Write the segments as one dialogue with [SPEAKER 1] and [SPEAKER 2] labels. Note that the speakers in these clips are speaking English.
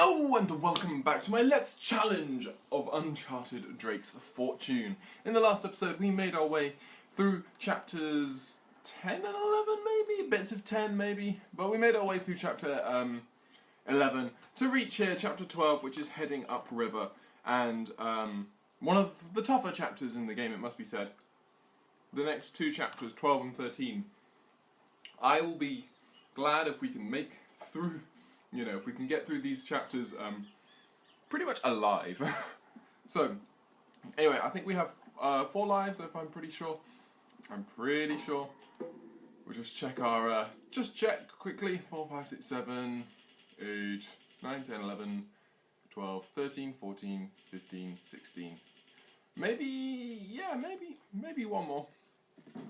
[SPEAKER 1] Hello and welcome back to my Let's Challenge of Uncharted Drake's Fortune. In the last episode we made our way through chapters 10 and 11 maybe? Bits of 10 maybe? But we made our way through chapter 11 to reach here, chapter 12, which is heading upriver. And one of the tougher chapters in the game, it must be said. The next two chapters, 12 and 13. I will be glad if we can make through, if we can get through these chapters pretty much alive. So, anyway, I think we have 4 lives, if I'm pretty sure. We'll just check our, just check quickly. 4, 5, 6, 7, 8, 9, 10, 11, 12, 13, 14, 15, 16. Maybe one more.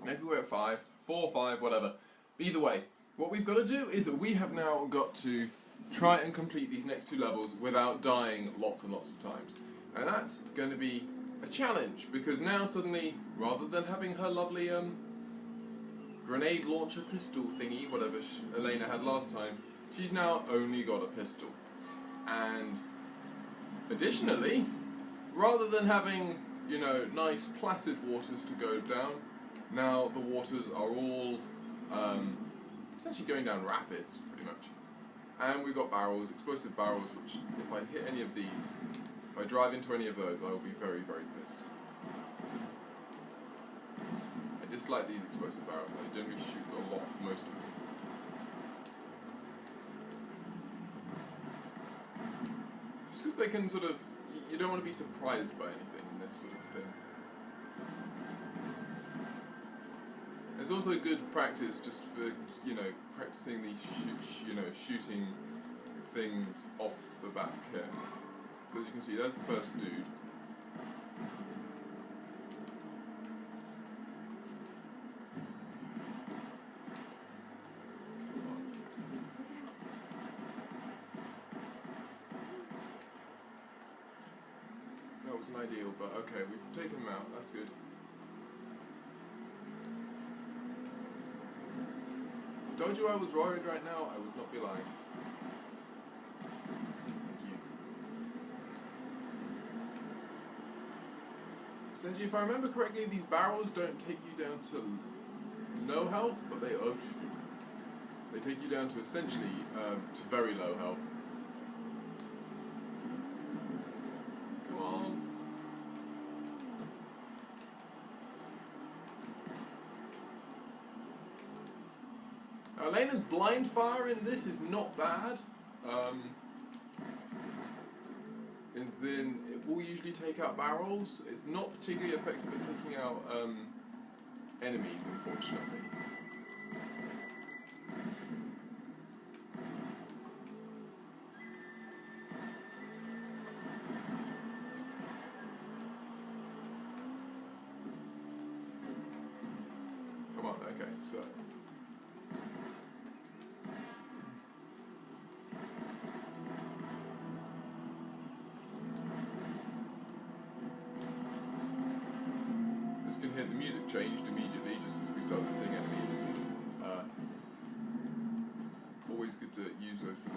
[SPEAKER 1] Maybe we're at 5, 4, 5, whatever. Either way, what we've got to do is that we have now got to try and complete these next 2 levels without dying lots and lots of times. And that's going to be a challenge, because now suddenly, rather than having her lovely grenade launcher pistol thingy, whatever Elena had last time, she's now only got a pistol. And additionally, rather than having, nice placid waters to go down, now the waters are all essentially going down rapids, pretty much. And we've got barrels, explosive barrels, which if I hit any of these, if I drive into any of those, I will be very, very pissed. I dislike these explosive barrels. I generally shoot a lot, most of them. Just because they can sort of, you don't want to be surprised by anything in this sort of thing. It's also good practice just for, practicing these shooting things off the back here. So as you can see, there's the first dude. That wasn't ideal, but okay, we've taken him out, that's good. Told you I was worried right now, I would not be lying. Thank you. Essentially, if I remember correctly, these barrels don't take you down to no health, but they take you down to essentially to very low health. Come on. Elena's blind fire in this is not bad, and then it will usually take out barrels. It's not particularly effective at taking out enemies, unfortunately. Come on, okay, so... can hear the music changed immediately just as we started seeing enemies. Always good to use those sort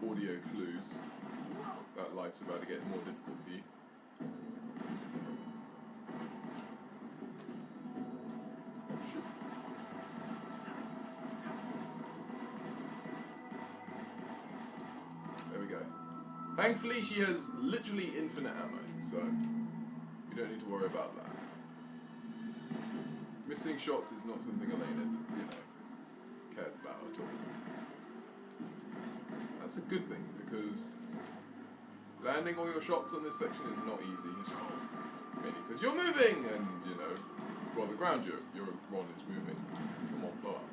[SPEAKER 1] of audio clues. That life's about to get more difficult for you. Oh shit. There we go. Thankfully she has literally infinite ammo, so you don't need to worry about that. Missing shots is not something Elena, cares about at all. That's a good thing, because landing all your shots on this section is not easy at all. Mainly because you're moving, and, the ground you're on is moving. Come on, blow up.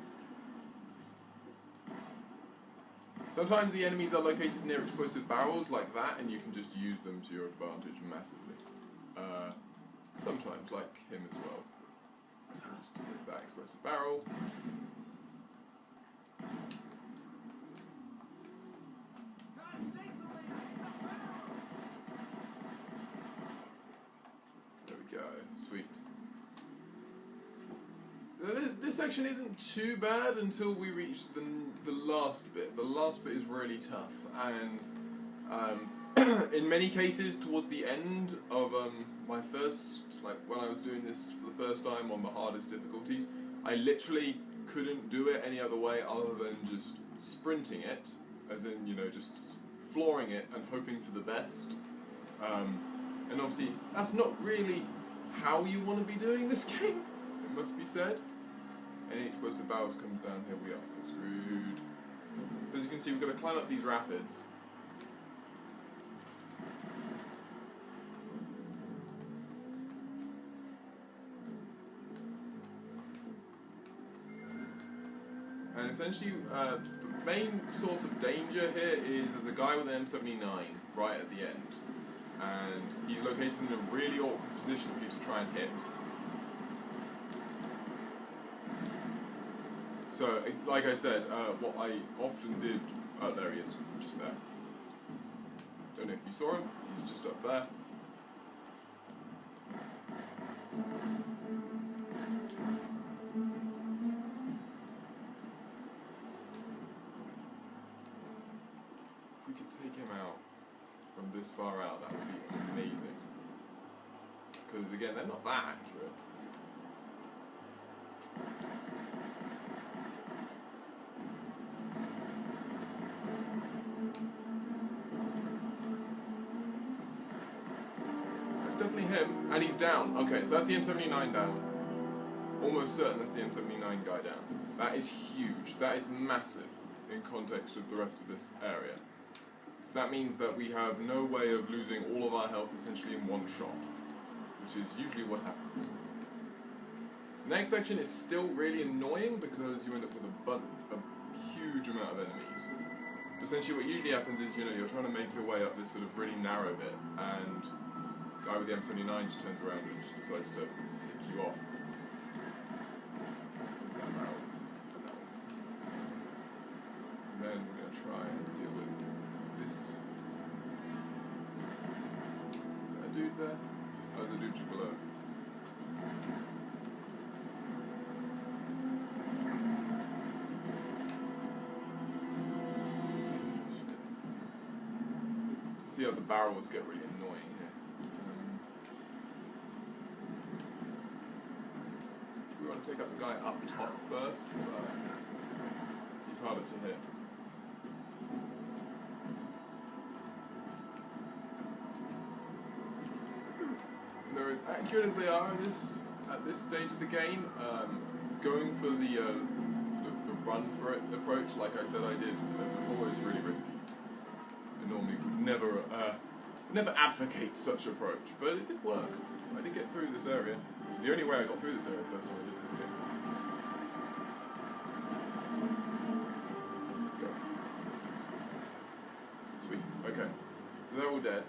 [SPEAKER 1] Sometimes the enemies are located near explosive barrels like that, and you can just use them to your advantage massively. Sometimes, like him as well. Just hit that explosive barrel. There we go, sweet. This section isn't too bad until we reach the last bit. The last bit is really tough, and in many cases, towards the end of my first, like when I was doing this for the first time on the hardest difficulties, I literally couldn't do it any other way other than just sprinting it, as in, you know, just flooring it and hoping for the best. And obviously, that's not really how you want to be doing this game, it must be said. Any explosive barrels come down here, we are so screwed. So as you can see, we've got to climb up these rapids. And essentially, the main source of danger here is there's a guy with an M79 right at the end. And he's located in a really awkward position for you to try and hit. So, like I said, what I often did... Oh, there he is, just there. Don't know if you saw him, he's just up there. If we could take him out from this far out, that would be amazing. Because again, they're not that accurate. That's definitely him, and he's down. Okay, so that's the M79 down. Almost certain that's the M79 guy down. That is huge. That is massive in context of the rest of this area. So that means that we have no way of losing all of our health essentially in one shot, which is usually what happens. The next section is still really annoying because you end up with a huge amount of enemies. Essentially what usually happens is, you know, you're trying to make your way up this sort of really narrow bit, and the guy with the M79 just turns around and just decides to pick you off. And then we're going to try and deal with this. Is that a dude there? Oh, there's a dude just below. See how the barrels get really annoying here. We want to take out the guy up top first, but he's harder to hit. They're as accurate as they are at this stage of the game. Going for the sort of the run for it approach, like I said I did before, is really risky. I normally would never advocate such approach, but it did work. I did get through this area. It was the only way I got through this area the first time I did this game. Go. Sweet. Okay. So they're all dead.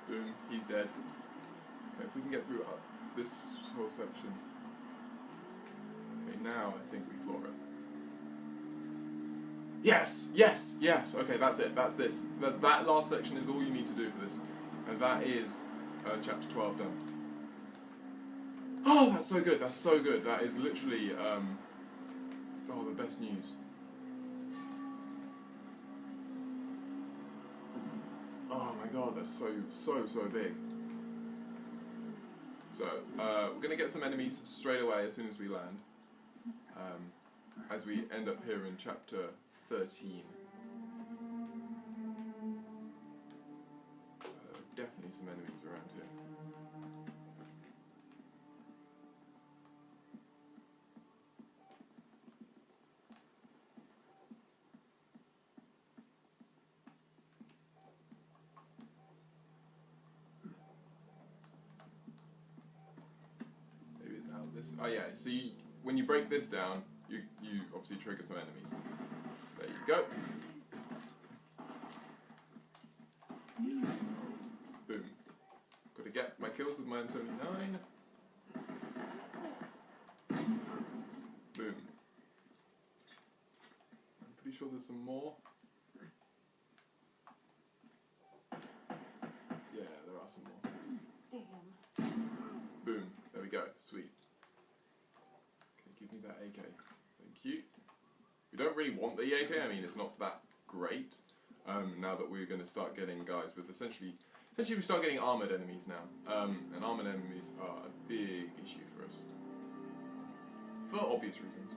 [SPEAKER 1] Boom. He's dead. Okay, if we can get through this whole section. Okay, now I think we floor it. Yes! Yes! Yes! Okay, that's it. That's this. That last section is all you need to do for this. And that is chapter 12 done. Oh, that's so good. That's so good. That is literally, oh, the best news. Oh my god, that's so big. So, we're going to get some enemies straight away as soon as we land. As we end up here in chapter 13. Definitely some enemies around here. Oh yeah, so when you break this down, you obviously trigger some enemies. There you go. Boom. Got to get my kills with my M79. Boom. I'm pretty sure there's some more. that AK. Thank you. We don't really want the AK, I mean, it's not that great. Now that we're going to start getting guys with essentially we start getting armoured enemies now. And armoured enemies are a big issue for us. For obvious reasons.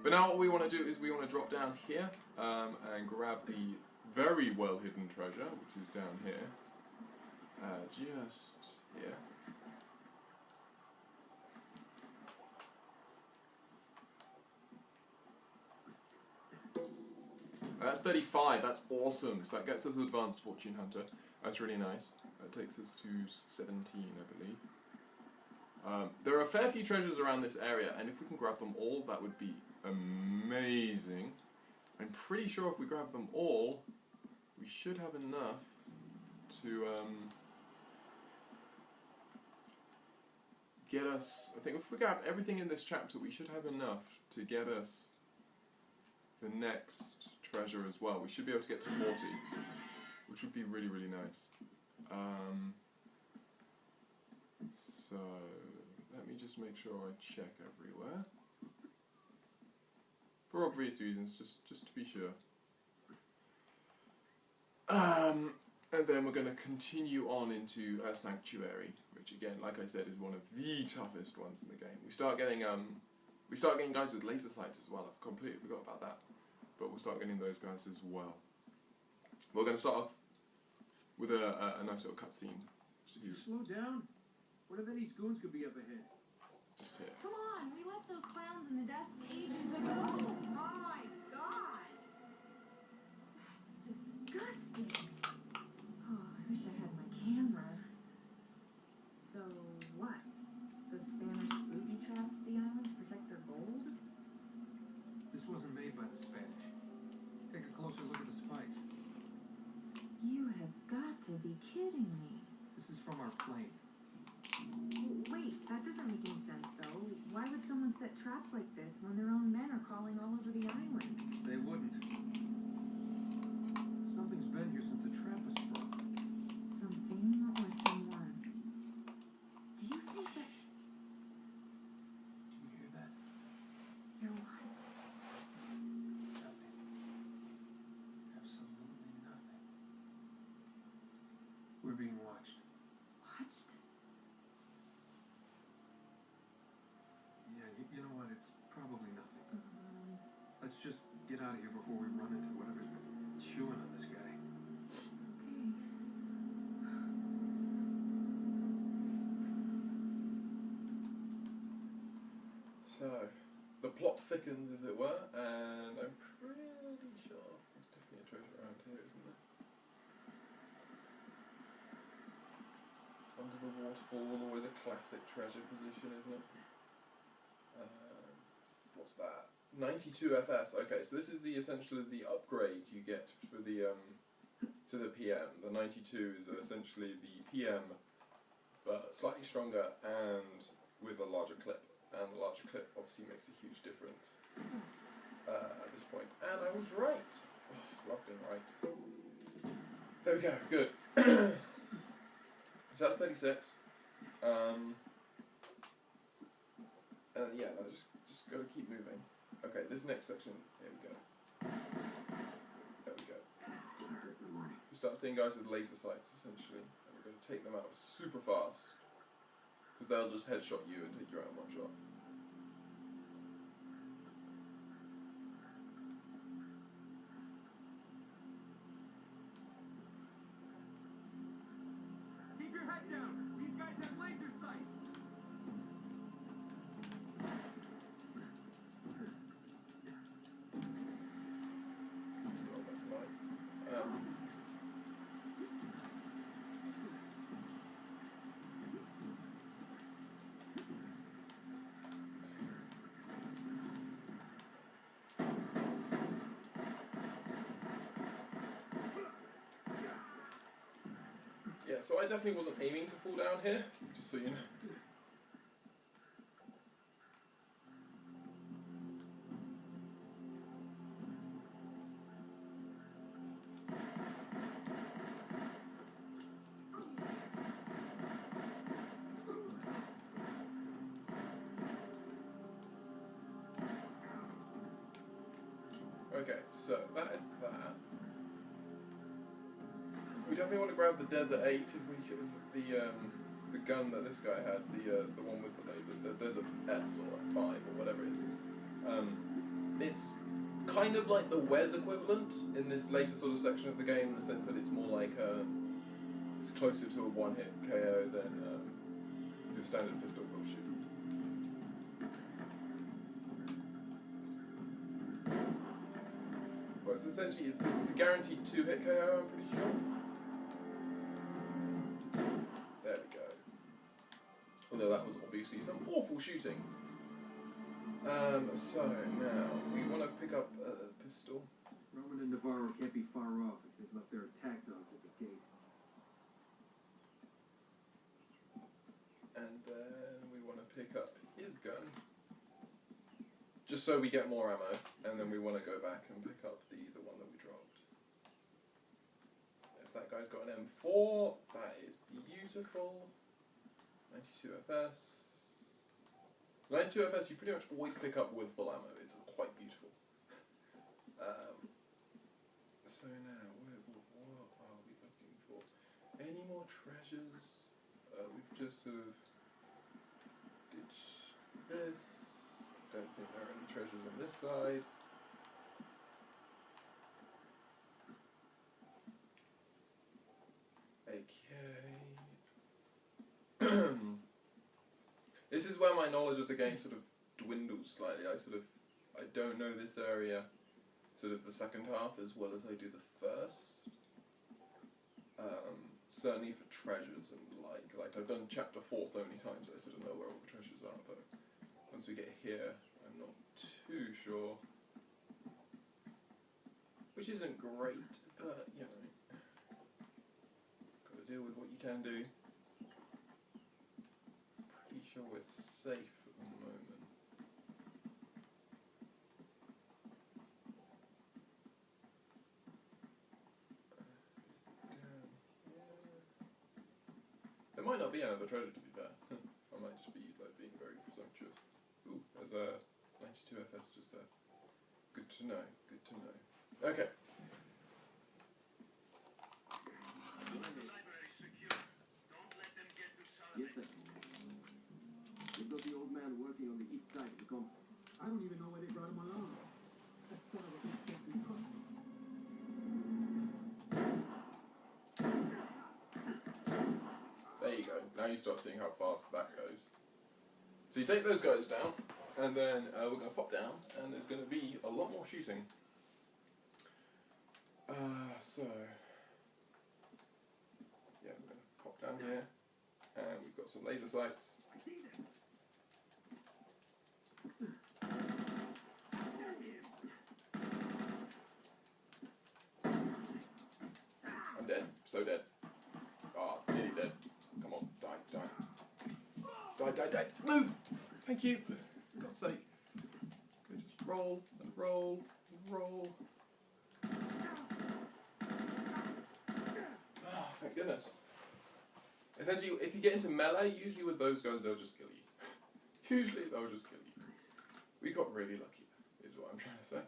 [SPEAKER 1] But now what we want to do is we want to drop down here and grab the very well hidden treasure, which is down here. Just here. That's 35, that's awesome. So that gets us Advanced Fortune Hunter. That's really nice. That takes us to 17, I believe. There are a fair few treasures around this area, and if we can grab them all, that would be amazing. I'm pretty sure if we grab them all, we should have enough to get us... I think if we grab everything in this chapter, we should have enough to get us the next treasure as well. We should be able to get to 40, which would be really, really nice. So, let me just make sure I check everywhere. For obvious reasons, just to be sure. And then we're going to continue on into Sanctuary, which again, like I said, is one of the toughest ones in the game. We start getting guys with laser sights as well. I've completely forgot about that. But we'll start getting those guys as well. We're going to start off with a nice little cutscene.
[SPEAKER 2] Slow down. What if any goons could be up ahead?
[SPEAKER 1] Just here.
[SPEAKER 3] Come on, we left those clowns in the dust ages ago. Oh my god! That's disgusting. Oh, I wish I had my camera. So what? The Spanish booby trapped the island to protect their gold?
[SPEAKER 2] This wasn't made by the Spanish. Take a closer look at the spikes.
[SPEAKER 3] You have got to be kidding me.
[SPEAKER 2] This is from our plane.
[SPEAKER 3] Wait, that doesn't make any sense, though. Why would someone set traps like this when their own men are crawling all over the island?
[SPEAKER 2] They wouldn't. Something's been here since the trap was sprung.
[SPEAKER 3] Something or someone? Do you think that...
[SPEAKER 2] Do you hear that?
[SPEAKER 3] You're what?
[SPEAKER 2] Nothing. Absolutely nothing. We're being watched.
[SPEAKER 3] Watched?
[SPEAKER 2] Yeah, you know what? It's probably nothing. Let's just get out of here before we run into whatever's been chewing on this guy.
[SPEAKER 3] Okay.
[SPEAKER 1] So, the plot thickens, as it were, and I'm pretty sure there's definitely a treasure around here, isn't there? Under the waterfall, always a classic treasure position, isn't it? What's that? 92 FS. Okay, so this is essentially the upgrade you get for the to the PM. The 92 is essentially the PM, but slightly stronger and with a larger clip. And the larger clip obviously makes a huge difference at this point. And I was right. Oh, loved being right. There we go. Good. So that's 36. And yeah, I just got to keep moving. Okay, this next section. Here we go. There we go. We start seeing guys with laser sights essentially, and we're going to take them out super fast because they'll just headshot you and take you out in one shot.
[SPEAKER 2] Keep your head down. These guys have laser sights.
[SPEAKER 1] Oh, that's annoying. Yeah, so I definitely wasn't aiming to fall down here, just so you know. Okay, so that is that. We definitely want to grab the Desert 8 if we could, the gun that this guy had, the one with the laser, the Desert S or 5 or whatever it is. It's kind of like the Wes equivalent in this later sort of section of the game, in the sense that it's more like it's closer to a one-hit KO than your standard pistol will shoot. But it's essentially it's a guaranteed 2-hit KO, I'm pretty sure. There we go. Although that was obviously some awful shooting. So now we want to pick up a pistol.
[SPEAKER 2] Roman and Navarro can't be far off if they've left their attack dogs at the gate.
[SPEAKER 1] And then we want to pick up his gun. Just so we get more ammo, and then we want to go back and pick up the one that we dropped. If that guy's got an M4, that is beautiful. 92 FS. 92 FS you pretty much always pick up with full ammo. It's quite beautiful. So now, what are we looking for? Any more treasures? We've just sort of ditched this. Don't think there are any treasures on this side. Okay. This is where my knowledge of the game sort of dwindles slightly. I don't know this area, sort of the second half as well as I do the first. Certainly for treasures and like I've done chapter 4 so many times I sort of know where all the treasures are, but once we get here I'm not too sure. Which isn't great, but you know, gotta deal with what you can do. Pretty sure we're safe at the moment. There might not be another treasure, to be fair. I might just be like being very presumptuous. Ooh, there's a 92 FS just there. Good to know, good to know. Okay.
[SPEAKER 4] Yes, sir. They've got the old man working on the east side of the complex. I don't even know why they brought him along. That son of a bitch can't be trusted.
[SPEAKER 1] There you go. Now you start seeing how fast that goes. So you take those guys down, and then we're going to pop down, and there's going to be a lot more shooting. So yeah, we're going to pop down here, and we've got some laser sights.
[SPEAKER 4] I see them.
[SPEAKER 1] I'm dead. So dead. Ah, nearly dead. Come on, die, die. Die, die, die. Move! Thank you. For God's sake. Okay, just roll, and roll, and roll. Oh, thank goodness. Essentially, if you get into melee, usually with those guys, they'll just kill you. Usually, they'll just kill you. We got really lucky, is what I'm trying to say.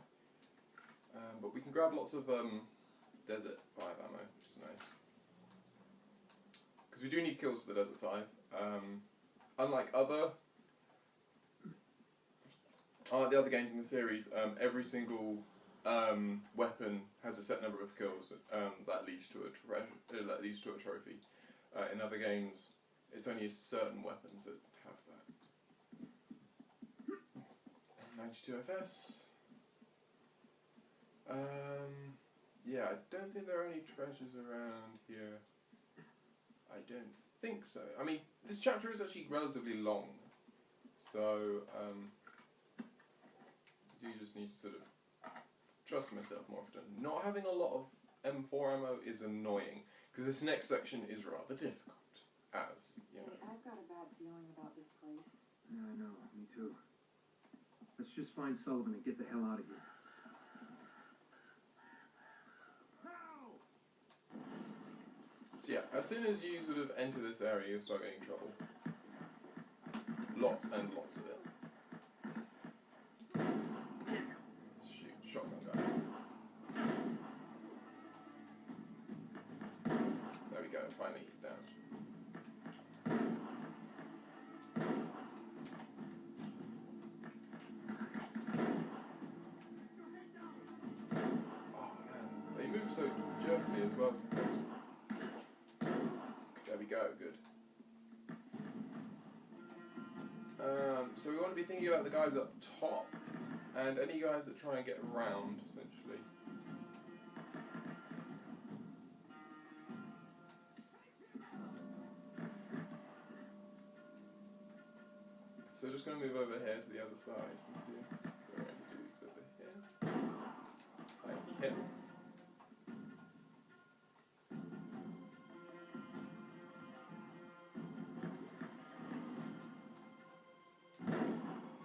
[SPEAKER 1] But we can grab lots of Desert 5 ammo, which is nice. Because we do need kills for the Desert 5. Unlike the other games in the series, every single weapon has a set number of kills that leads to a trophy. In other games, it's only certain weapons that have that. 92 FS. Yeah, I don't think there are any treasures around here. I don't think so. I mean, this chapter is actually relatively long, so I do just need to sort of trust myself more often. Not having a lot of M4 ammo is annoying, because this next section is rather difficult, as, you know.
[SPEAKER 3] Hey, I've got a bad feeling about this place.
[SPEAKER 2] Yeah, I know. Me too. Let's just find Sullivan and get the hell out of here.
[SPEAKER 1] So yeah, as soon as you sort of enter this area, you'll start getting in trouble. Lots and lots of it. Let's shoot, shotgun guy. so jerkily as well, suppose. There we go, good. So we want to be thinking about the guys up top, and any guys that try and get around, essentially. So just going to move over here to the other side and see if there are any dudes over here. Like him.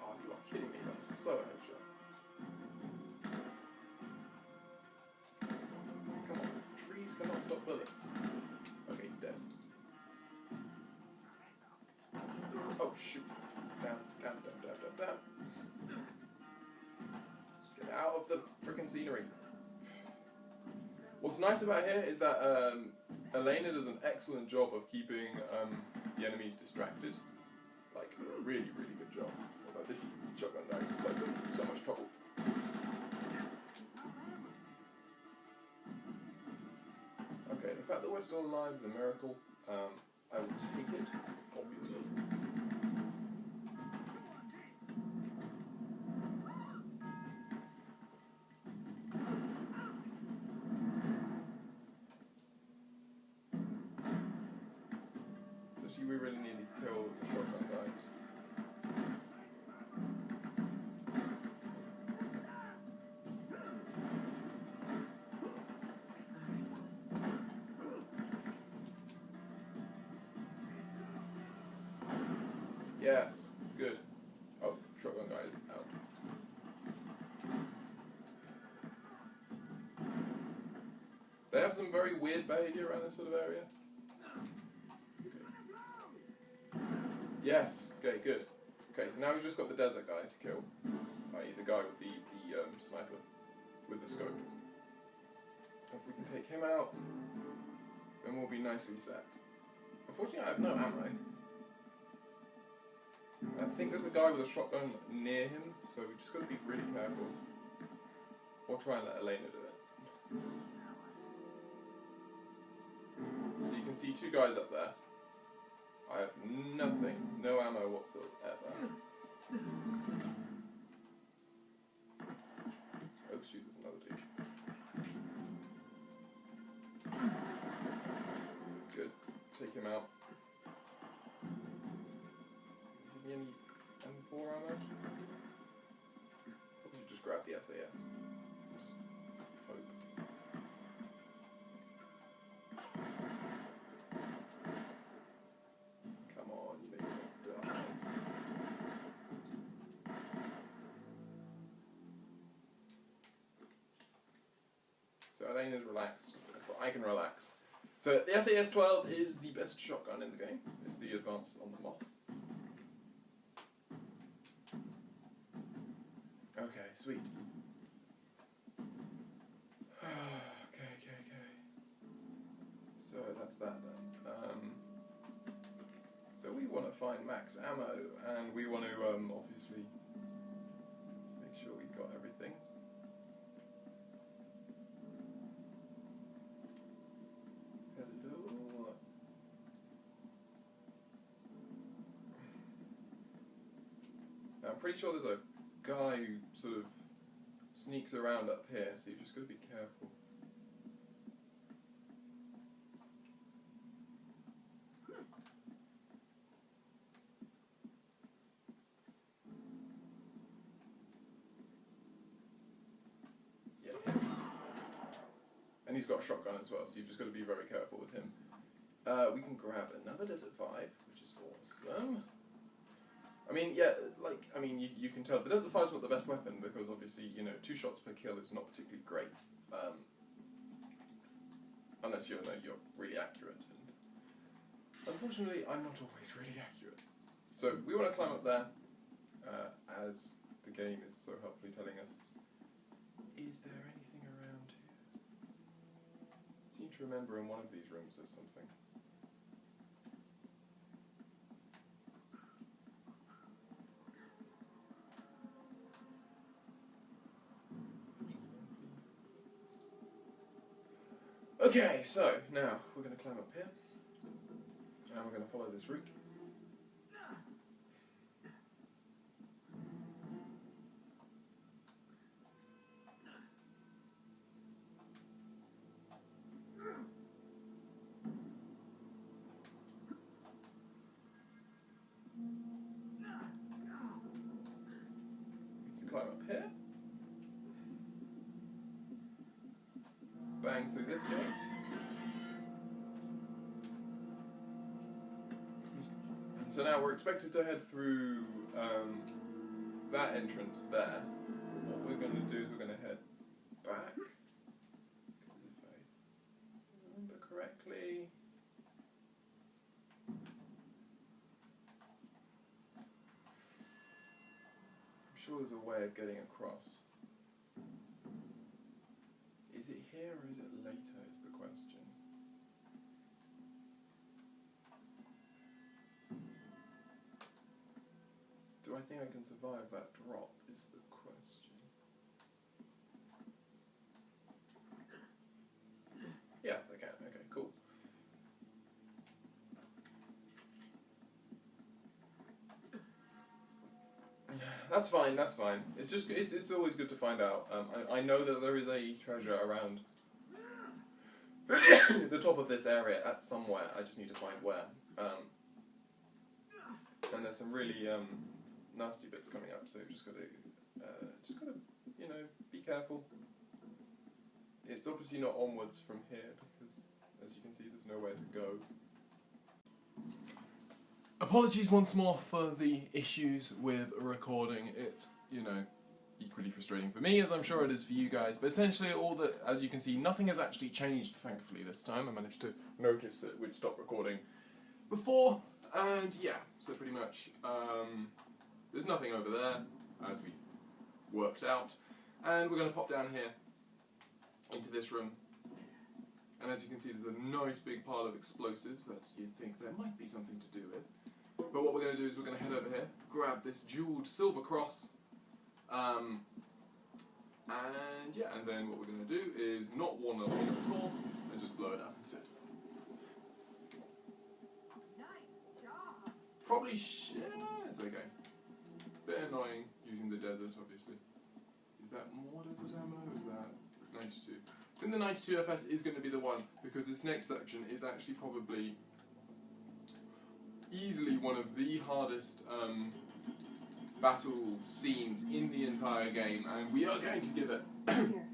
[SPEAKER 1] Oh, you are kidding me, that was so headshot. Come on, trees cannot stop bullets. Okay, he's dead. Oh shoot. Down. Get out of the freaking scenery. What's nice about here is that Elena does an excellent job of keeping the enemies distracted. Like, a really, really good job. Although this shotgun guy is so good, so much trouble. Okay, the fact that we're still alive is a miracle. I will take it, obviously. We really need to kill the shotgun guy. Yes, good. Oh, shotgun guy is out. They have some very weird behaviour around this sort of area. Yes, okay, good. Okay, so now we've just got the desert guy to kill, i.e. the guy with the sniper, with the scope. If we can take him out, then we'll be nicely set. Unfortunately, I have no ammo. I think there's a guy with a shotgun near him, so we've just got to be really careful. Or try and let Elena do it. So you can see two guys up there. I have nothing, no ammo whatsoever. Oh shoot, there's another dude. Good, take him out. Give me any M4 ammo? Probably should just grab the SAS. And just hope. Come on, you make me die. So Elena's relaxed. I can relax. So the SAS-12 is the best shotgun in the game. It's the advanced on the Moss. Okay, sweet. Okay. So that's that then. So we want to find max ammo, and we want to obviously make sure we've got everything. Hello. I'm pretty sure there's a guy who sort of sneaks around up here, so you've just got to be careful. And he's got a shotgun as well, so you've just got to be very careful with him. We can grab another Desert 5, which is awesome. I mean, yeah, you can tell the Desert 5 is not the best weapon because obviously, 2 shots per kill is not particularly great. Unless you're really accurate. And unfortunately, I'm not always really accurate. So we want to climb up there, as the game is so helpfully telling us. Is there anything around here? I seem to remember in one of these rooms there's something. Okay, so now we're going to climb up here, and we're going to follow this route. Climb up here, bang through this gate, and so now we're expected to head through that entrance there. What we're going to do is we're going to head back, because if I remember correctly, I'm sure there's a way of getting across. Is it here or is it later is the question. Do I think I can survive that drop is the question. Yes, I can. Okay, cool. That's fine, that's fine. It's just, it's always good to find out. I know that there is a treasure around the top of this area at somewhere. I just need to find where. And there's some really nasty bits coming up, so just gotta, you know, be careful. It's obviously not onwards from here because, as you can see, there's nowhere to go. Apologies once more for the issues with recording. It's, you know, equally frustrating for me as I'm sure it is for you guys, but essentially all that, as you can see, nothing has actually changed, thankfully, this time. I managed to notice that we'd stopped recording before, and yeah, so pretty much there's nothing over there, as we worked out, and we're going to pop down here into this room, and as you can see there's a nice big pile of explosives that you'd think there might be something to do with. But what we're going to do is we're going to head over here, grab this jewelled silver cross, and yeah, and then what we're going to do is not warn the leader at all, and just blow it up instead.
[SPEAKER 3] Nice job.
[SPEAKER 1] Probably yeah, it's okay. Bit annoying using the desert, obviously. Is that more desert ammo, or is that 92? I think the 92 FS is going to be the one, because this next section is actually probably easily one of the hardest battle scenes in the entire game, and we are going to give it.
[SPEAKER 5] Here,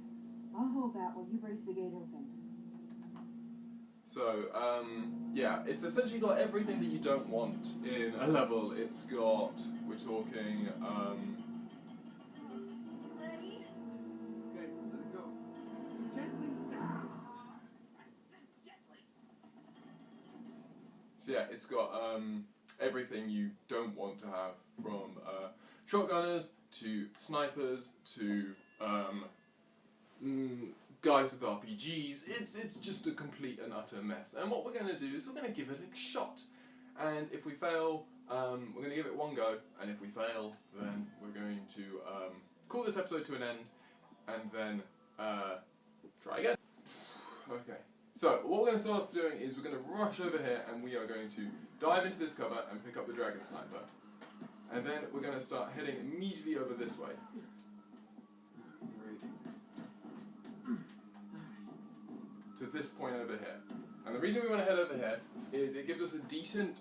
[SPEAKER 5] I'll hold that while you brace the gate open.
[SPEAKER 1] So, yeah, it's essentially got everything that you don't want in a level. It's got, we're talking,
[SPEAKER 3] Ready?
[SPEAKER 4] Okay, let it go.
[SPEAKER 3] Gently.
[SPEAKER 1] so yeah, it's got everything you don't want to have, from shotgunners to snipers to guys with RPGs. It's just a complete and utter mess. And what we're going to do is we're going to give it a shot. And if we fail, we're going to give it one go. And if we fail, then we're going to call this episode to an end and then try again. Okay. So what we're going to start off doing is we're going to rush over here and we are going to dive into this cover and pick up the dragon sniper. And then we're going to start heading immediately over this way. To this point over here. And the reason we want to head over here is it gives us a decent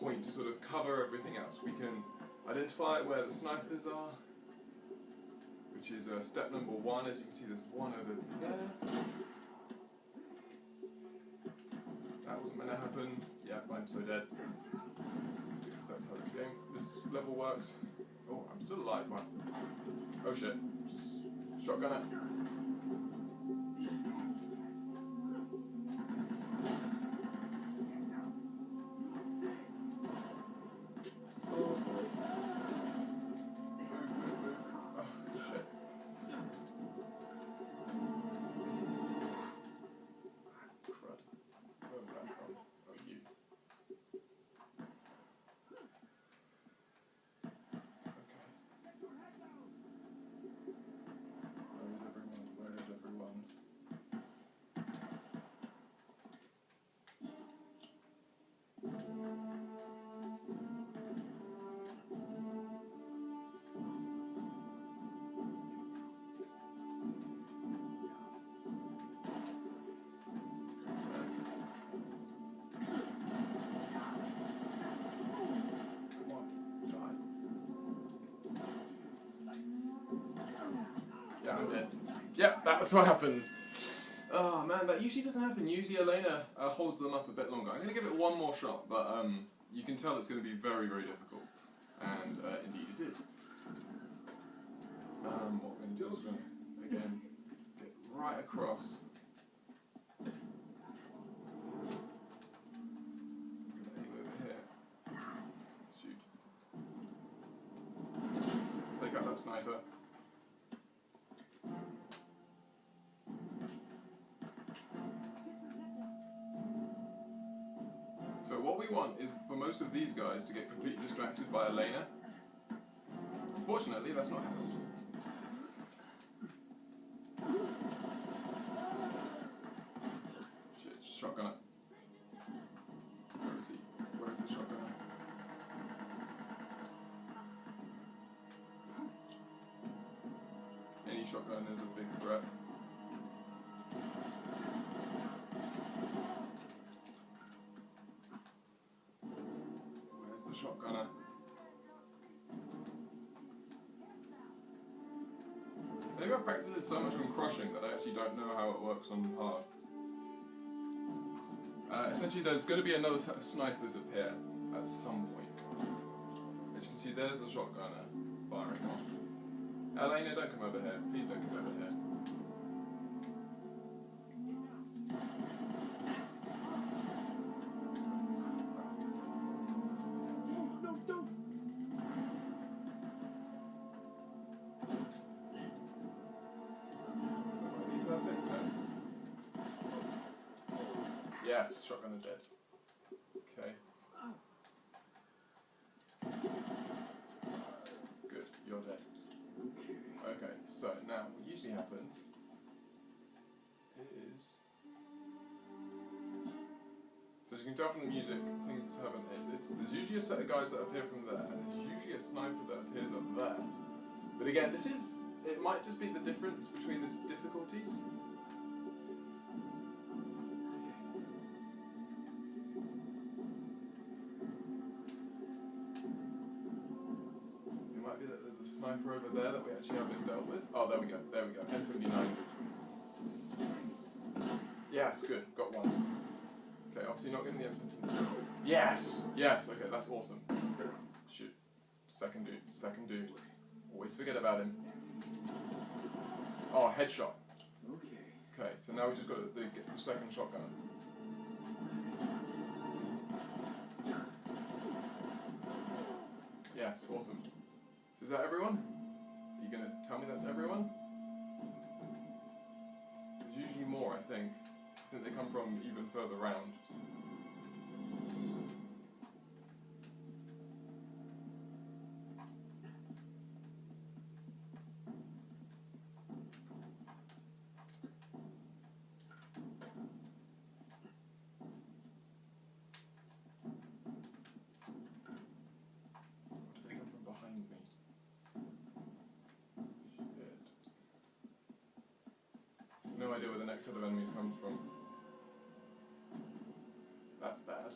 [SPEAKER 1] point to sort of cover everything else. We can identify where the snipers are, which is step number 1. As you can see, there's one over there. That wasn't meant to happen. Yeah, I'm so dead. Because that's how this level works. Oh, I'm still alive, man. Oh shit. Shotgun it. Yep, that's what happens. Oh man, that usually doesn't happen. Usually Elena holds them up a bit longer. I'm going to give it one more shot, but you can tell it's going to be very, very difficult. And indeed it is. What we're going to do is we're going to, again, get right across. Aim over here. Shoot. Take out that sniper. So what we want is for most of these guys to get completely distracted by Elena. Fortunately, that's not happened. Shit, shotgunner. Where is he? Where is the shotgunner? Any shotgun is a big threat. Where's the shotgunner? Maybe I've practiced it so much on crushing that I actually don't know how it works on hard. Essentially, there's going to be another set of snipers up here at some point. As you can see, there's the shotgunner firing off. Elena, don't come over here. Please don't come over here.
[SPEAKER 4] No, don't.
[SPEAKER 1] That might be perfect then. Yes, shotgunner dead. Okay. Good, you're dead. Okay, so now what usually happens is... So as you can tell from the music, things haven't ended. There's usually a set of guys that appear from there, and there's usually a sniper that appears up there. But again, it might just be the difference between the difficulties. It might be that there's a sniper over there that we actually haven't dealt with. Oh, there we go, M79. Yes, good, got one. Okay, obviously not getting the M79. Yes! Yes, okay, that's awesome. Shoot. Second dude. Always forget about him. Oh, headshot. Okay, so now we just got to get the second shotgun. Yes, awesome. So is that everyone? Are you going to tell me that's everyone? There's usually more, I think. I think they come from even further round. Or do they come from behind me? Shit. No idea where the next set of enemies comes from. That's bad.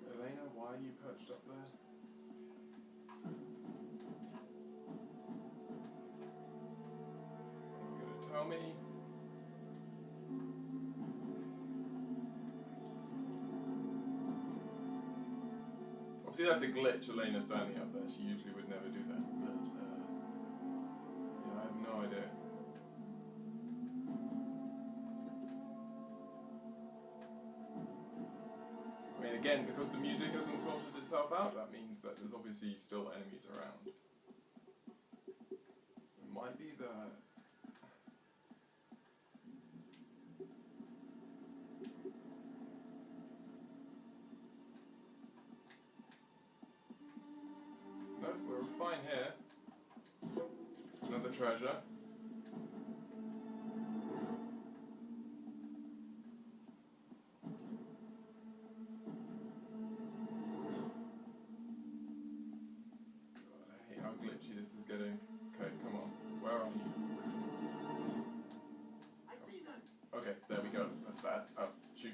[SPEAKER 1] Elena, why are you perched up there? You're gonna tell me? Obviously that's a glitch, Elena standing up there. She usually would never do that. But, yeah, I have no idea. I mean, again, because the music hasn't sorted itself out, that means that there's obviously still enemies around. It might be that... No, we're fine here. Another treasure. How glitchy this is getting. Okay, come on. Where are you?
[SPEAKER 4] I see them.
[SPEAKER 1] Okay, there we go. That's bad. Oh, shoot.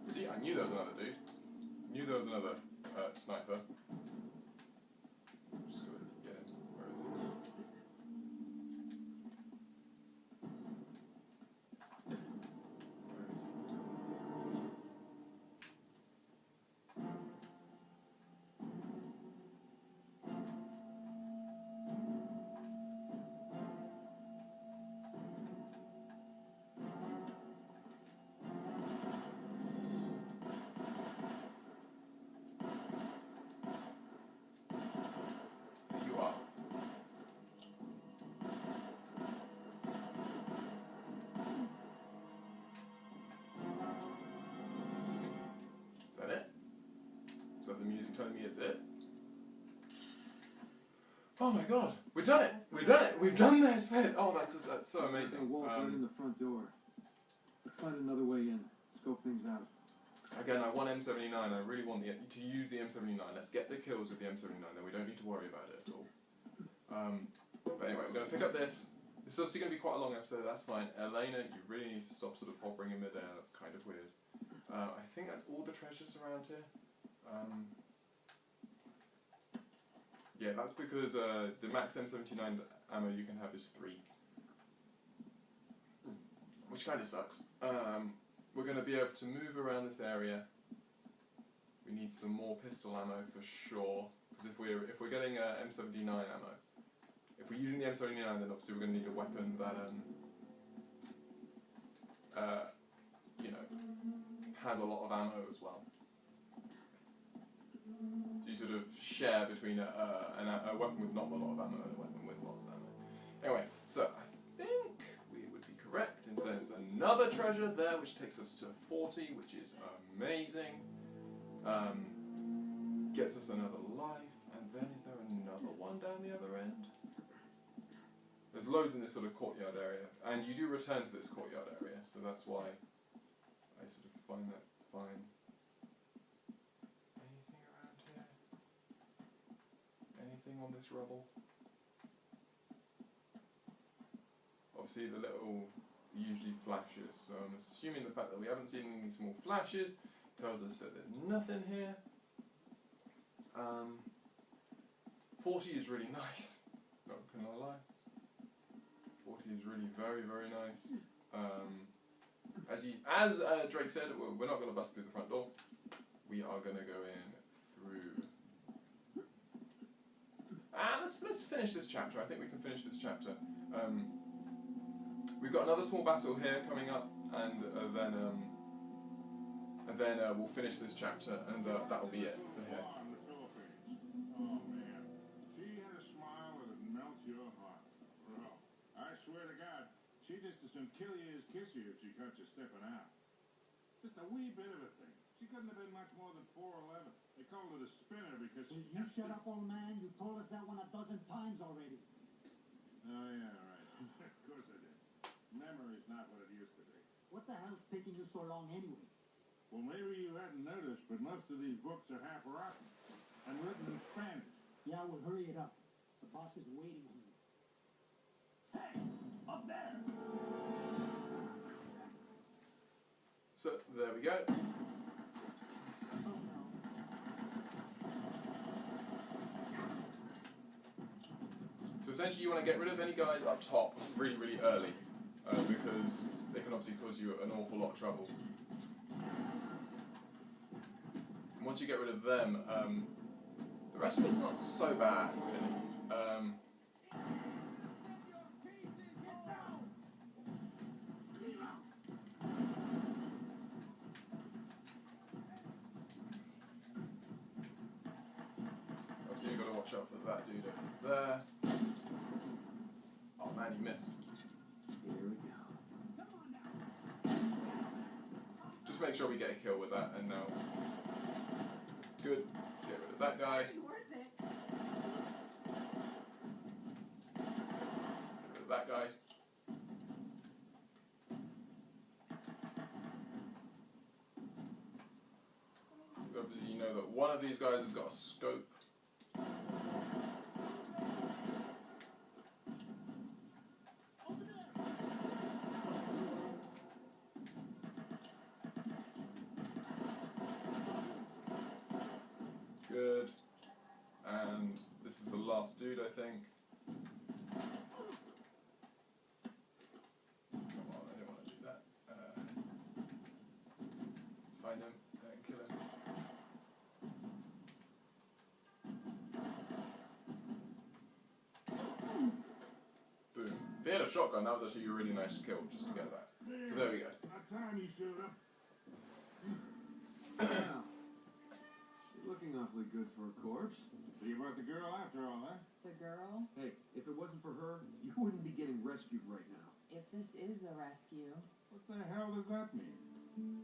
[SPEAKER 1] See, I knew there was another dude. Knew there was another sniper. Just gonna get him. Where is he? the music telling me it's it. Oh my god, we've done it! We've done it! We've done this bit! Oh, that's so amazing.
[SPEAKER 2] The wall's right in the front door. Let's find another way in. Scope things out.
[SPEAKER 1] Again, I want M79. I really want to use the M79. Let's get the kills with the M79, then we don't need to worry about it at all. But anyway, we're going to pick up this. This is obviously going to be quite a long episode, that's fine. Elena, you really need to stop sort of hovering in midair, that's kind of weird. I think that's all the treasures around here. Yeah, that's because the max M79 ammo you can have is 3. Which kind of sucks. We're going to be able to move around this area. We need some more pistol ammo for sure. Because if we're getting M79 ammo, if we're using the M79, then obviously we're going to need a weapon that you know, has a lot of ammo as well. So you sort of share between a weapon with not a lot of ammo and a weapon with lots of ammo. Anyway, so I think we would be correct in saying there's another treasure there, which takes us to 40, which is amazing. Gets us another life, and then is there another one down the other end? There's loads in this sort of courtyard area, and you do return to this courtyard area, so that's why I sort of find that fine. Anything around here? Anything on this rubble? Obviously the little usually flashes, so I'm assuming the fact that we haven't seen any small flashes tells us that there's nothing here. 40 is really nice, not gonna lie. 40 is really very, very nice. As Drake said, we're not going to bust through the front door. We are going to go in through. Let's finish this chapter. I think we can finish this chapter. We've got another small battle here coming up, and then we'll finish this chapter, and that will be it for here.
[SPEAKER 6] Oh man, she had a smile that'd melt your heart. Bro, I swear to God, she just as soon kill you as kiss you if she caught you stepping out. Just a wee bit of a thing. She couldn't have been much more than 4'11". They called her the spinner because she.
[SPEAKER 7] Will you shut up, old man? You told us that one a dozen times already.
[SPEAKER 6] Oh yeah, right. Of course I did. Memory's not what it used to be.
[SPEAKER 7] What the hell's taking you so long anyway?
[SPEAKER 6] Well, maybe you hadn't noticed, but most of these books are half rotten and written in Spanish.
[SPEAKER 7] Yeah, well, hurry it up. The boss is waiting on you. Hey, up there!
[SPEAKER 1] So there we go. So essentially you want to get rid of any guys up top really, really early, because they can obviously cause you an awful lot of trouble. And once you get rid of them, the rest of it's not so bad, really. Obviously you've got to watch out for that dude over there. Oh man, you missed.
[SPEAKER 2] Here we go.
[SPEAKER 1] Just make sure we get a kill with that, and now. Good. Get rid of that guy. Get rid of that guy. Obviously, you know that one of these guys has got a scope. Good. And this is the last dude, I think. Come on, I don't want to do that. Let's find him and kill him. Boom. If he had a shotgun, that was actually a really nice kill, just to get that. So there we go.
[SPEAKER 6] About time you showed up.
[SPEAKER 2] Wow. You're looking awfully good for a corpse.
[SPEAKER 6] So you brought the girl after all, huh?
[SPEAKER 3] The girl?
[SPEAKER 2] Hey, if it wasn't for her, you wouldn't be getting rescued right now.
[SPEAKER 3] If this is a rescue.
[SPEAKER 6] What the hell does that mean?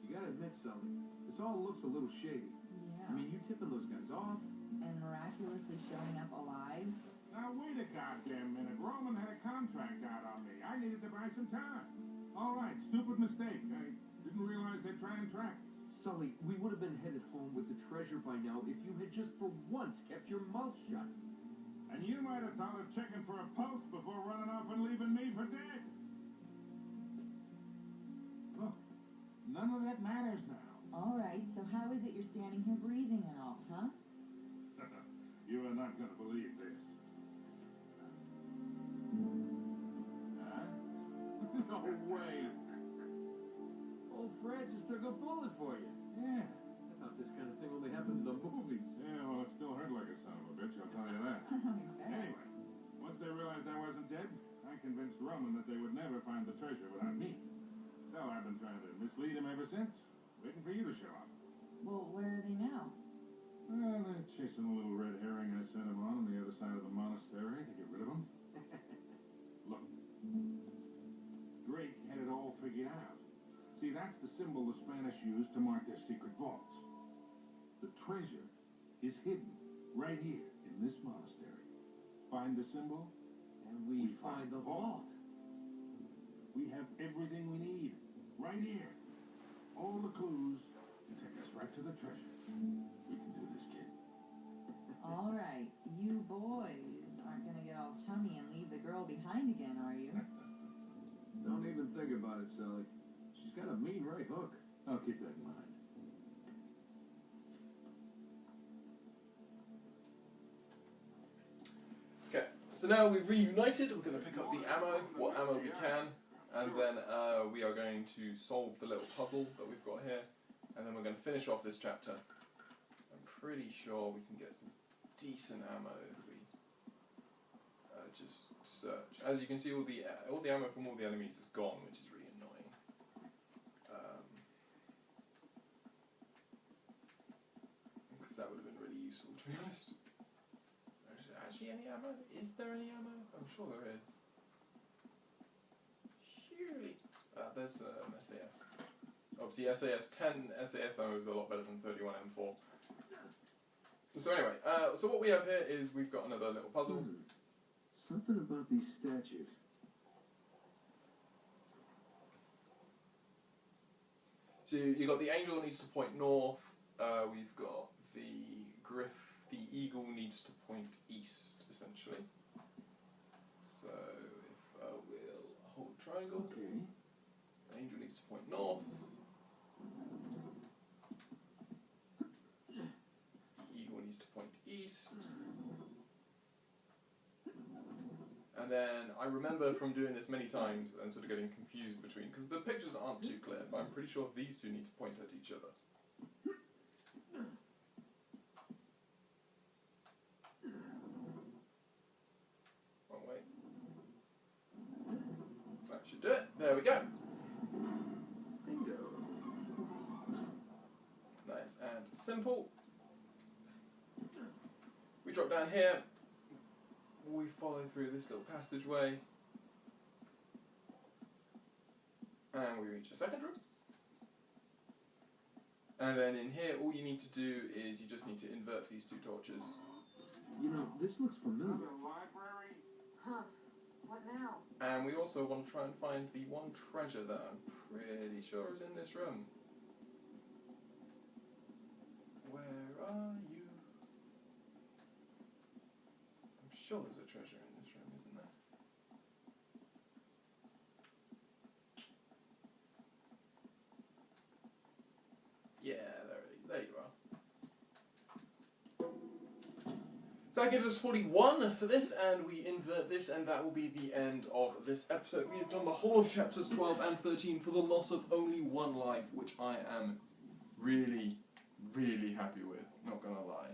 [SPEAKER 2] You gotta admit something. This all looks a little shady.
[SPEAKER 3] Yeah,
[SPEAKER 2] I mean, you tipping those guys off.
[SPEAKER 3] And miraculously showing up alive?
[SPEAKER 6] Now wait a goddamn minute. Roman had a contract out on me. I needed to buy some time. All right, stupid mistake. I didn't realize they'd try and track us.
[SPEAKER 2] Sully, we would have been headed home with the treasure by now if you had just for once kept your mouth shut.
[SPEAKER 6] And you might have thought of checking for a pulse before running off and leaving me for dead. Look, none of that matters now.
[SPEAKER 3] All right, so how is it you're standing here breathing and all, huh?
[SPEAKER 6] You are not going to believe this. Huh?
[SPEAKER 2] No way. Old Francis took a bullet for you.
[SPEAKER 6] Yeah.
[SPEAKER 2] I thought this kind of thing only happened in the movies.
[SPEAKER 6] Yeah, well, it still hurt like a son of a bitch, I'll tell you that. Anyway, once they realized I wasn't dead, I convinced Roman that they would never find the treasure without me. So I've been trying to mislead him ever since, waiting for you to show up.
[SPEAKER 3] Well, where are they now?
[SPEAKER 6] Well, they're chasing a little red herring I sent him on the other side of the monastery to get rid of him. Look, Drake had it all figured out. See, that's the symbol the Spanish used to mark their secret vaults. The treasure is hidden right here in this monastery. Find the symbol,
[SPEAKER 2] And we find the vault.
[SPEAKER 6] We have everything we need right here. All the clues to take us right to the treasure. We can do this, kid.
[SPEAKER 3] All right, you boys aren't gonna get all chummy and leave the girl behind again, are you?
[SPEAKER 2] Don't even think about it, Sully. She's got a mean right hook.
[SPEAKER 6] I'll keep that in mind.
[SPEAKER 1] Okay, so now we've reunited. We're going to pick up the ammo, what ammo we can, and then we are going to solve the little puzzle that we've got here, and then we're going to finish off this chapter. I'm pretty sure we can get some decent ammo if we just search. As you can see, all the ammo from all the enemies is gone, which is really annoying. Because that would have been really useful, to be honest. Is there actually any ammo? Is there any ammo? I'm sure there is. Surely. There's an SAS. Obviously, SAS 10 SAS ammo is a lot better than 31 M4. So anyway, so what we have here is we've got another little puzzle.
[SPEAKER 2] Something about these statues.
[SPEAKER 1] So you've got the angel needs to point north. We've got the eagle needs to point east, essentially. So if we'll hold triangle,
[SPEAKER 2] Okay.
[SPEAKER 1] the angel needs to point north. The eagle needs to point east. And then I remember from doing this many times and sort of getting confused between, because the pictures aren't too clear, but I'm pretty sure these two need to point at each other. Wrong way. That should do it. There we go.
[SPEAKER 2] Bingo.
[SPEAKER 1] Nice and simple. We drop down here. We follow through this little passageway. And we reach a second room. And then in here, all you need to do is you just need to invert these two torches.
[SPEAKER 2] You know, this looks familiar.
[SPEAKER 6] Another library?
[SPEAKER 3] Huh. What now?
[SPEAKER 1] And we also want to try and find the one treasure that I'm pretty sure is in this room. Where are you? I'm sure there's a treasure in this room, isn't there? Yeah, there you are. So that gives us 41 for this, and we invert this, and that will be the end of this episode. We have done the whole of chapters 12 and 13 for the loss of only one life, which I am really, really happy with, not gonna lie.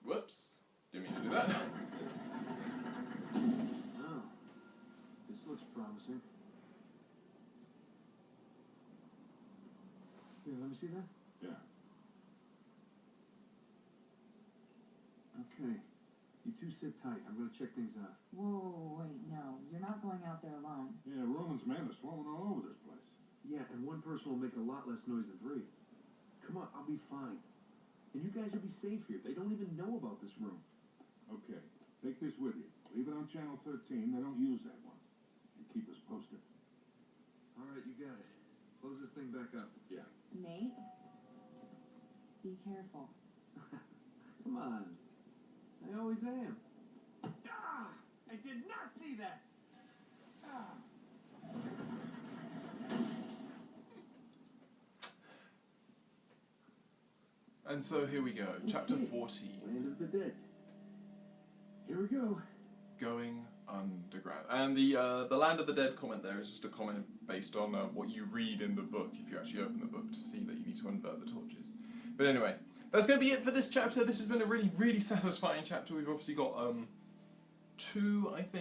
[SPEAKER 1] Whoops, didn't mean to do that.
[SPEAKER 2] Oh, this looks promising. Here, let me see that.
[SPEAKER 6] Yeah.
[SPEAKER 2] Okay. You two sit tight. I'm going to check things out.
[SPEAKER 3] Whoa, wait, no. You're not going out there alone.
[SPEAKER 6] Yeah, Roman's men are swarming all over this place.
[SPEAKER 2] Yeah, and one person will make a lot less noise than three. Come on, I'll be fine. And you guys will be safe here. They don't even know about this room.
[SPEAKER 6] Okay, take this with you. Leave it on channel 13. They don't use that one. And keep us posted.
[SPEAKER 2] All right, you got it. Close this thing back up.
[SPEAKER 6] Yeah.
[SPEAKER 5] Nate, be careful.
[SPEAKER 2] Come on. I always am.
[SPEAKER 4] Ah! I did not see that! Ah!
[SPEAKER 1] And so here we go, chapter 14.
[SPEAKER 2] Land of the dead. Here we go.
[SPEAKER 1] Going underground. And the Land of the Dead comment there is just a comment based on what you read in the book, if you actually open the book to see that you need to invert the torches. But anyway, that's going to be it for this chapter. This has been a really, really satisfying chapter. We've obviously got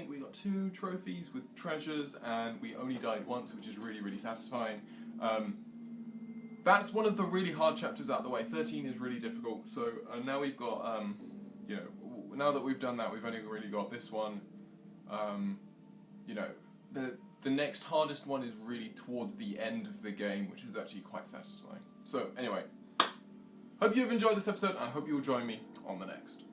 [SPEAKER 1] we got two trophies with treasures, and we only died once, which is really, really satisfying. That's one of the really hard chapters out of the way. 13 is really difficult, so now we've got, you know, now that we've done that, we've only really got this one. You know, the next hardest one is really towards the end of the game, which is actually quite satisfying. So anyway, hope you've enjoyed this episode, and I hope you'll join me on the next.